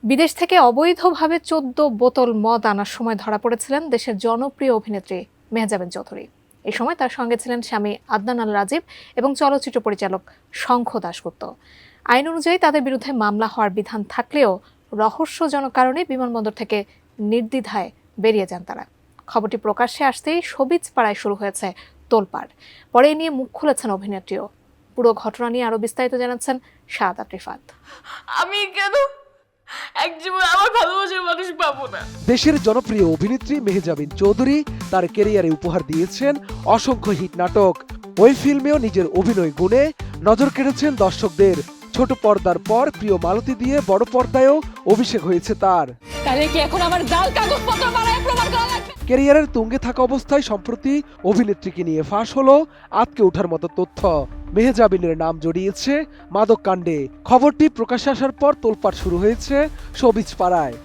বিদেশ থেকে অবৈধভাবে ১৪ বোতল মদ আনার সময় ধরা পড়েছিলেন দেশের জনপ্রিয় অভিনেত্রী মেহজাবিন চৌধুরী। এই সময় তার সঙ্গে ছিলেন স্বামী আদনান আল রাজীব এবং চলচ্চিত্র পরিচালক শঙ্খ দাশগুপ্ত। আইন অনুযায়ী তাদের বিরুদ্ধে মামলা হওয়ার বিধান থাকলেও রহস্যজনক কারণে বিমানবন্দর থেকে নির্দ্বিধায় বেরিয়ে যান তারা। খবরটি প্রকাশ্যে আসতেই সবিজপাড়ায় শুরু হয়েছে তোলপাড়। পরে এ নিয়ে মুখ খুলেছেন অভিনেত্রীও। পুরো ঘটনা নিয়ে আরো বিস্তারিত জানাচ্ছেন শাহাদাত রিফাত। আমি কেন এক জীবন আমার ভালোবাসার মানুষ পাবো না? দেশের জনপ্রিয় অভিনেত্রী মেহজাবিন চৌধুরী তার ক্যারিয়ারে উপহার দিয়েছেন অসংখ্য হিট নাটক। ওই ফিল্মেও নিজের অভিনয় গুণে নজর কেড়েছেন দর্শকদের। ছোট পর্দার পর প্রিয় মালতী দিয়ে বড় পর্দায়ও অভিষেক হয়েছে তার। ক্যারিয়ারের তুঙ্গে থাকা অবস্থায় সম্প্রতি অভিনেত্রীকে নিয়ে ফাঁস হলো আঁতকে ওঠার মতো তথ্য। মেহজাবিনের নাম জড়িয়েছে মাদক কাণ্ডে। খবরটি প্রকাশ্যে আসার পর তোলপাড় শুরু হয়েছে সবিজপাড়ায়।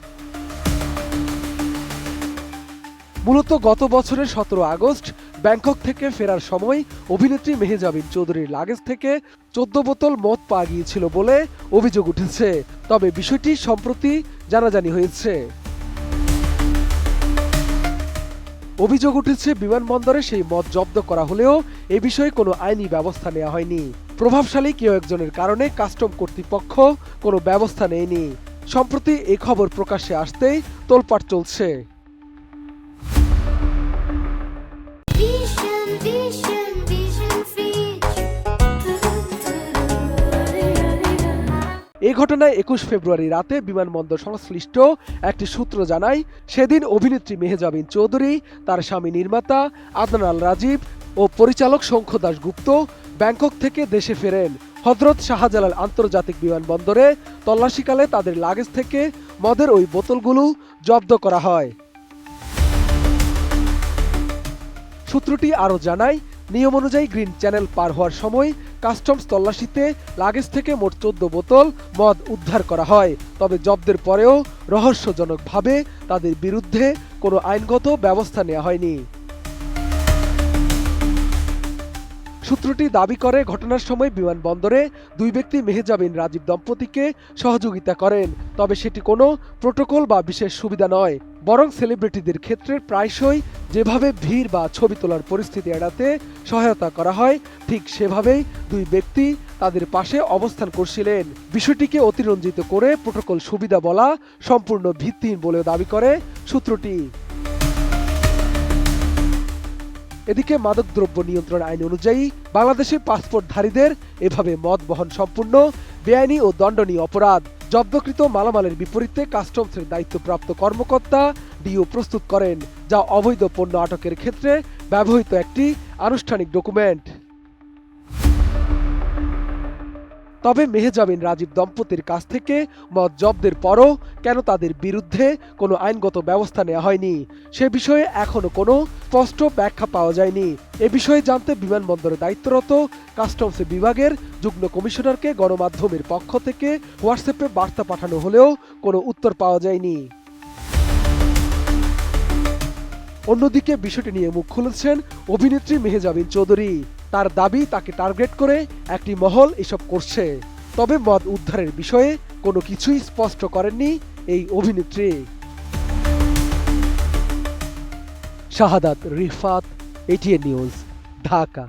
মূলত গত বছরের ১৭ আগস্ট ব্যাংকক থেকে ফেরার সময় অভিনেত্রী মেহজাবিন চৌধুরীর লাগেজ থেকে ১৪ বোতল মদ পাওয়া গিয়েছিল বলে অভিযোগ উঠেছে। তবে বিষয়টি সম্প্রতি জানাজানি হয়েছে। অভিযোগ উঠেছে বিমানবন্দরে সেই মদ জব্দ করা হলেও এ বিষয়ে কোনো আইনি ব্যবস্থা নেওয়া হয়নি। প্রভাবশালী কেউ একজনের কারণে কাস্টম কর্তৃপক্ষ কোনো ব্যবস্থা নেয়নি। সম্প্রতি এই খবর প্রকাশ্যে আসতেই তোলপাড় চলছে। এই ঘটনায় ২১ ফেব্রুয়ারি রাতে বিমানবন্দর সংশ্লিষ্ট একটি সূত্র জানায়, সেদিন অভিনেত্রী মেহজাবিন চৌধুরী, তার স্বামী নির্মাতা আদনান আল রাজীব ও পরিচালক শঙ্খ দাশগুপ্ত ব্যাংকক থেকে দেশে ফেরেন। হযরত শাহজালাল আন্তর্জাতিক বিমানবন্দরে তল্লাশিকালে তাদের লাগেজ থেকে মদের ওই বোতলগুলো জব্দ করা হয়। সূত্রটি আরও জানায়, নিয়ম অনুযায়ী গ্রিন চ্যানেল পার হওয়ার সময় কাস্টমস তল্লাশিতে লাগেজ থেকে মোট ১৪ বোতল মদ উদ্ধার করা হয়। তবে জব্দের পরেও রহস্যজনকভাবে তাদের বিরুদ্ধে কোনো আইনগত ব্যবস্থা নেওয়া হয়নি। সূত্রটি দাবি করে, ঘটনার সময় বিমানবন্দরে দুই ব্যক্তি মেহজাবিন রাজীব দম্পতিকে সহযোগিতা করেন। তবে সেটি কোনো প্রোটোকল বা বিশেষ সুবিধা নয়, বরং সেলিব্রিটিদের ক্ষেত্রে প্রায়শই যেভাবে ভিড় বা ছবি তোলার পরিস্থিতি এড়াতে সহায়তা করা হয়, ঠিক সেভাবেই দুই ব্যক্তি তাদের পাশে অবস্থান করছিলেন। বিষয়টিকে অতিরঞ্জিত করে প্রোটোকল সুবিধা বলা সম্পূর্ণ ভিত্তিহীন বলেও দাবি করে সূত্রটি। এদিকে মাদকদ্রব্য নিয়ন্ত্রণ আইন অনুযায়ী বাংলাদেশে পাসপোর্টধারীদের এভাবে মদ বহন সম্পূর্ণ বেআইনি ও দণ্ডনীয় অপরাধ। জব্দকৃত মালামালের বিপরীতে কাস্টমসের দায়িত্বপ্রাপ্ত কর্মকর্তা ডিও প্রস্তুত করেন, যা অবৈধ পণ্য আটকের ক্ষেত্রে ব্যবহৃত একটি আনুষ্ঠানিক ডকুমেন্ট। তবে মেহজাবিন রাজীব দম্পতির কাছ থেকে মদ জব্দের পরও কেন তাদের বিরুদ্ধে কোনো আইনগত ব্যবস্থা নেওয়া হয়নি, সে বিষয়ে এখনো কোনো স্পষ্ট ব্যাখ্যা পাওয়া যায়নি। এ বিষয়ে জানতে বিমানবন্দরে দায়িত্বরত কাস্টমস বিভাগের যুগ্ম কমিশনারকে গণমাধ্যমের পক্ষ থেকে হোয়াটসঅ্যাপে বার্তা পাঠানো হলেও কোনো উত্তর পাওয়া যায়নি। অন্যদিকে বিষয়টি নিয়ে মুখ খুলেছেন অভিনেত্রী মেহজাবিন চৌধুরী। তার দাবি, তাকে টার্গেট করে একটি মহল এসব করছে। তবে মদ উদ্ধারের বিষয়ে কোনো কিছুই স্পষ্ট করেননি এই অভিনেত্রী। শাহাদাত রিফাত, এটিএন নিউজ, ঢাকা।